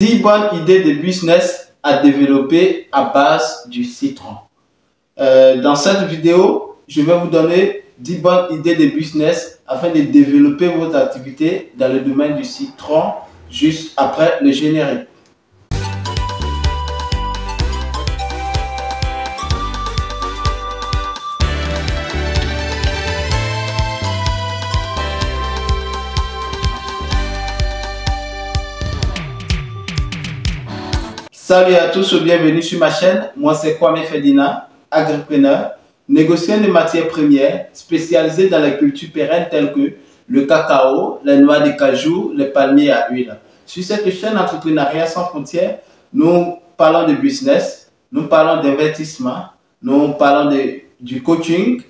10 bonnes idées de business à développer à base du citron. Dans cette vidéo, je vais vous donner 10 bonnes idées de business afin de développer votre activité dans le domaine du citron juste après le générique. Salut à tous, bienvenue sur ma chaîne. Moi c'est Kwame Ferdinand, agripreneur, négociant de matières premières spécialisé dans les cultures pérennes telles que le cacao, les noix de cajou, les palmiers à huile. Sur cette chaîne Entrepreneuriat sans frontières, nous parlons de business, nous parlons d'investissement, nous parlons du coaching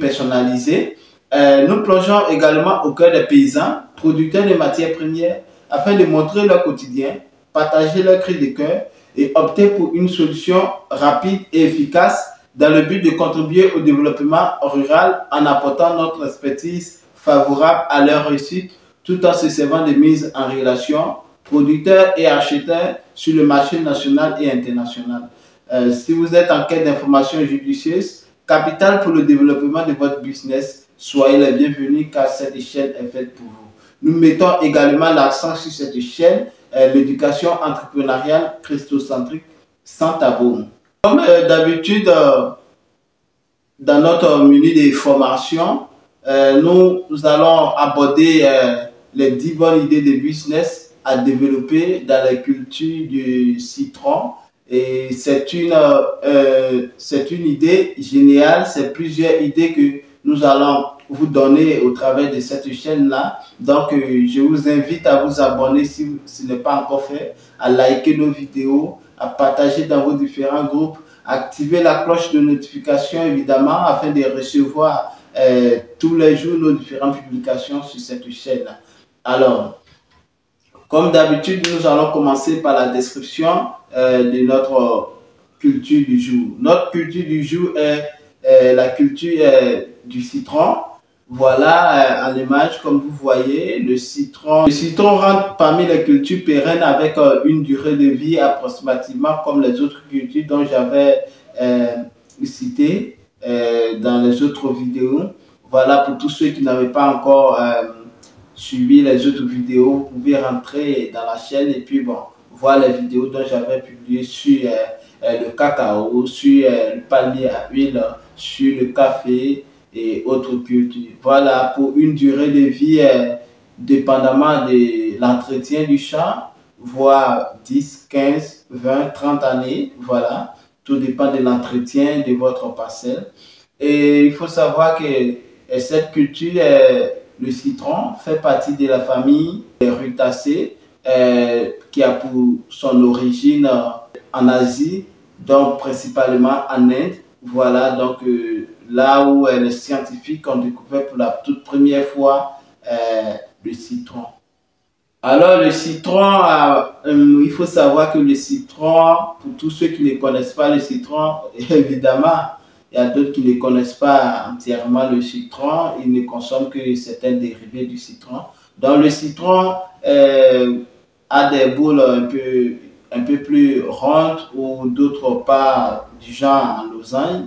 personnalisé. Nous plongeons également au cœur des paysans, producteurs de matières premières, afin de montrer leur quotidien, partager leur cri de cœur et opter pour une solution rapide et efficace dans le but de contribuer au développement rural en apportant notre expertise favorable à leur réussite tout en se servant de mise en relation producteurs et acheteurs sur le marché national et international. Si vous êtes en quête d'informations judicieuses, capitales pour le développement de votre business, soyez les bienvenus car cette chaîne est faite pour vous. Nous mettons également l'accent sur cette chaîne l'éducation entrepreneuriale christocentrique sans tabou. Comme d'habitude, dans notre menu de formation, nous allons aborder les 10 bonnes idées de business à développer dans la culture du citron. Et c'est une idée géniale, c'est plusieurs idées que nous allons vous donner au travers de cette chaîne-là. Donc, je vous invite à vous abonner si ce n'est pas encore fait, à liker nos vidéos, à partager dans vos différents groupes, activer la cloche de notification évidemment afin de recevoir tous les jours nos différentes publications sur cette chaîne-là. Alors, comme d'habitude, nous allons commencer par la description de notre culture du jour. Notre culture du jour est la culture du citron. Voilà en image, comme vous voyez, le citron. Le citron rentre parmi les cultures pérennes avec une durée de vie approximativement comme les autres cultures dont j'avais cité dans les autres vidéos. Voilà, pour tous ceux qui n'avaient pas encore suivi les autres vidéos, vous pouvez rentrer dans la chaîne et puis bon, voir les vidéos dont j'avais publié sur le cacao, sur le palmier à huile, sur le café et autres cultures. Voilà, pour une durée de vie dépendamment de l'entretien du champ, voire 10, 15, 20, 30 années. Voilà, tout dépend de l'entretien de votre parcelle. Et il faut savoir que cette culture, le citron, fait partie de la famille des rutacées qui a pour son origine en Asie, donc principalement en Inde. Voilà, donc là où les scientifiques ont découvert pour la toute première fois le citron. Alors le citron, il faut savoir que le citron, pour tous ceux qui ne connaissent pas le citron, évidemment, il y a d'autres qui ne connaissent pas entièrement le citron, ils ne consomment que certains dérivés du citron. Donc le citron a des boules un peu plus rondes ou d'autres pas du genre en losange.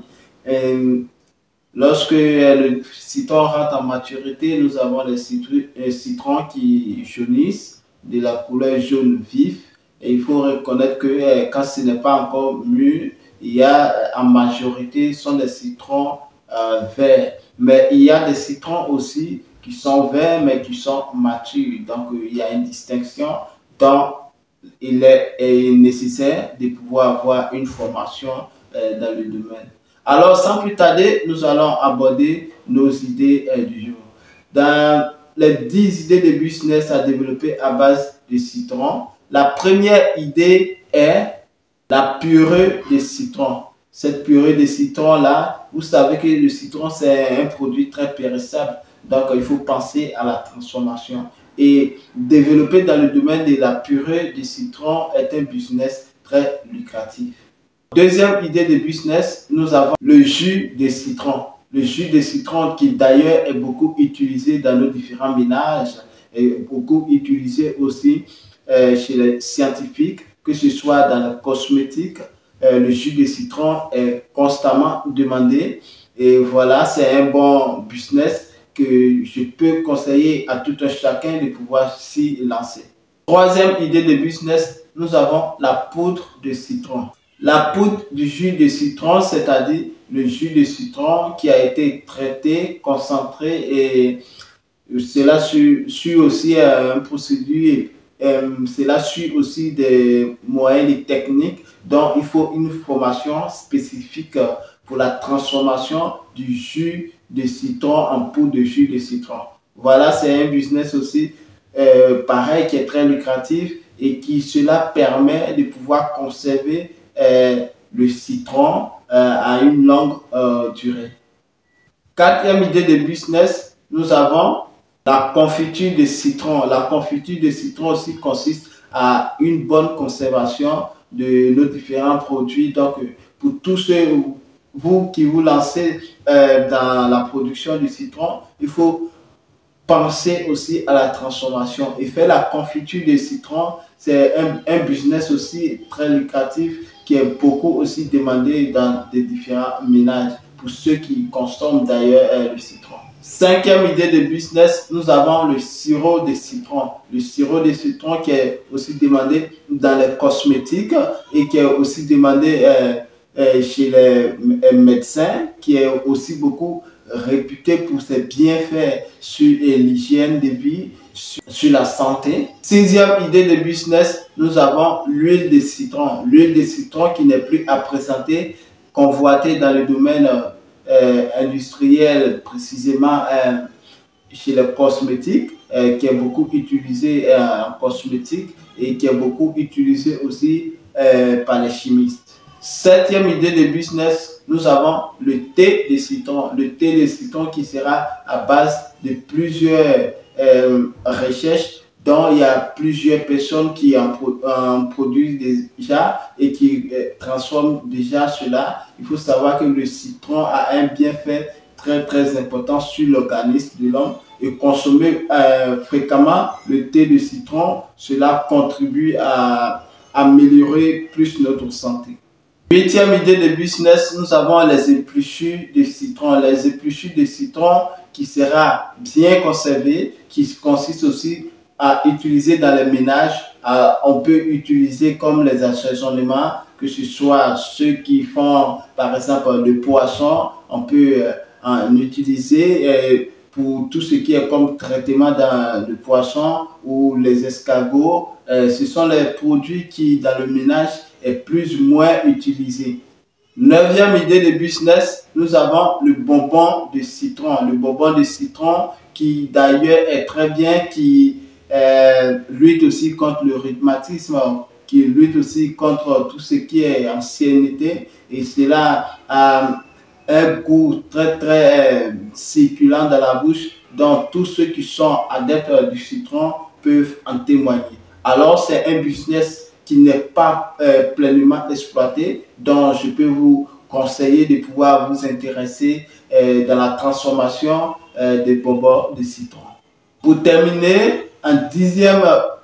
Lorsque le citron rentre en maturité, nous avons les citrons qui jaunissent de la couleur jaune vif. Et il faut reconnaître que quand ce n'est pas encore mûr, il y a en majorité sont des citrons verts. Mais il y a des citrons aussi qui sont verts mais qui sont matures. Donc il y a une distinction. Donc il est nécessaire de pouvoir avoir une formation dans le domaine. Alors, sans plus tarder, nous allons aborder nos idées du jour. Dans les 10 idées de business à développer à base de citron, la première idée est la purée de citron. Cette purée de citron-là, vous savez que le citron, c'est un produit très périssable. Donc, il faut penser à la transformation. Et développer dans le domaine de la purée de citron est un business très lucratif. Deuxième idée de business, nous avons le jus de citron. Le jus de citron qui d'ailleurs est beaucoup utilisé dans nos différents ménages et beaucoup utilisé aussi chez les scientifiques, que ce soit dans la cosmétique. Le jus de citron est constamment demandé. Et voilà, c'est un bon business que je peux conseiller à tout un chacun de pouvoir s'y lancer. Troisième idée de business, nous avons la poudre de citron. La poudre du jus de citron, c'est-à-dire le jus de citron qui a été traité, concentré, et cela suit aussi un procédure, cela suit aussi des moyens et techniques. Donc, il faut une formation spécifique pour la transformation du jus de citron en poudre de jus de citron. Voilà, c'est un business aussi pareil qui est très lucratif et qui cela permet de pouvoir conserver le citron à une longue durée. Quatrième idée de business, nous avons la confiture de citron. La confiture de citron aussi consiste à une bonne conservation de nos différents produits. Donc, pour tous ceux, vous qui vous lancez dans la production du citron, il faut penser aussi à la transformation. Et faire la confiture de citron, c'est un business aussi très lucratif qui est beaucoup aussi demandé dans des différents ménages pour ceux qui consomment d'ailleurs le citron. Cinquième idée de business, nous avons le sirop de citron. Le sirop de citron qui est aussi demandé dans les cosmétiques et qui est aussi demandé chez les médecins, qui est aussi beaucoup réputé pour ses bienfaits sur l'hygiène de vie, sur la santé. Sixième idée de business, nous avons l'huile de citron. L'huile de citron qui n'est plus à présenter, convoitée dans le domaine industriel, précisément chez les cosmétiques, qui est beaucoup utilisée en cosmétique et qui est beaucoup utilisée aussi par les chimistes. Septième idée de business, nous avons le thé de citron. Le thé de citron qui sera à base de plusieurs recherches dont il y a plusieurs personnes qui en produisent déjà et qui transforment déjà cela. Il faut savoir que le citron a un bienfait très important sur l'organisme de l'homme et consommer fréquemment le thé de citron, cela contribue à améliorer plus notre santé. Huitième idée de business, nous avons les épluchures de citron. Les épluchures de citron qui sera bien conservées, qui consiste aussi à utiliser dans les ménages. On peut utiliser comme les assaisonnements, que ce soit ceux qui font par exemple le poisson, on peut en utiliser pour tout ce qui est comme traitement dans le poisson ou les escargots. Ce sont les produits qui dans le ménage est plus ou moins utilisé. Neuvième idée de business, nous avons le bonbon de citron. Le bonbon de citron qui d'ailleurs est très bien, qui lutte aussi contre le rhumatisme, qui lutte aussi contre tout ce qui est ancienneté, et cela a un goût très circulant dans la bouche, dont tous ceux qui sont adeptes du citron peuvent en témoigner. Alors c'est un business qui n'est pas pleinement exploité, donc je peux vous conseiller de pouvoir vous intéresser dans la transformation des bonbons de citron. Pour terminer,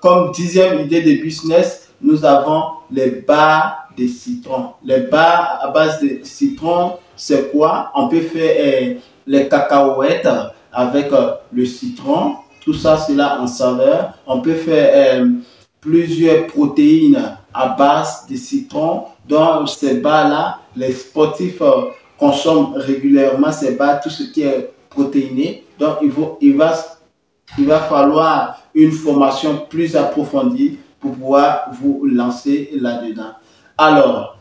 comme dixième idée de business, nous avons les barres de citron. Les barres à base de citron, c'est quoi? On peut faire les cacahuètes avec le citron, tout ça c'est là en saveur. On peut faire plusieurs protéines à base de citron. Dans ces barres-là, les sportifs consomment régulièrement ces barres, tout ce qui est protéiné. Donc, il va falloir une formation plus approfondie pour pouvoir vous lancer là-dedans. Alors,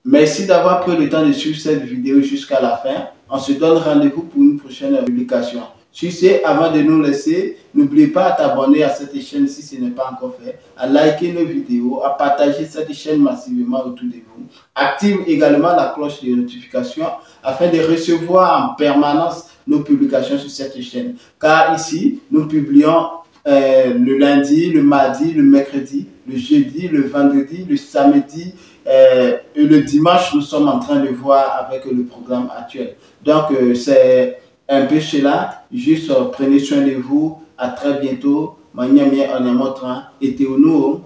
merci d'avoir pris le temps de suivre cette vidéo jusqu'à la fin. On se donne rendez-vous pour une prochaine publication. Sur ce, avant de nous laisser, n'oubliez pas à t'abonner à cette chaîne si ce n'est pas encore fait, à liker nos vidéos, à partager cette chaîne massivement autour de vous. Active également la cloche de notification afin de recevoir en permanence nos publications sur cette chaîne. Car ici, nous publions le lundi, le mardi, le mercredi, le jeudi, le vendredi, le samedi et le dimanche, nous sommes en train de voir avec le programme actuel. Donc, c'est un peu cela. Juste prenez soin de vous. À très bientôt. manyamia onyamotran, et théonou,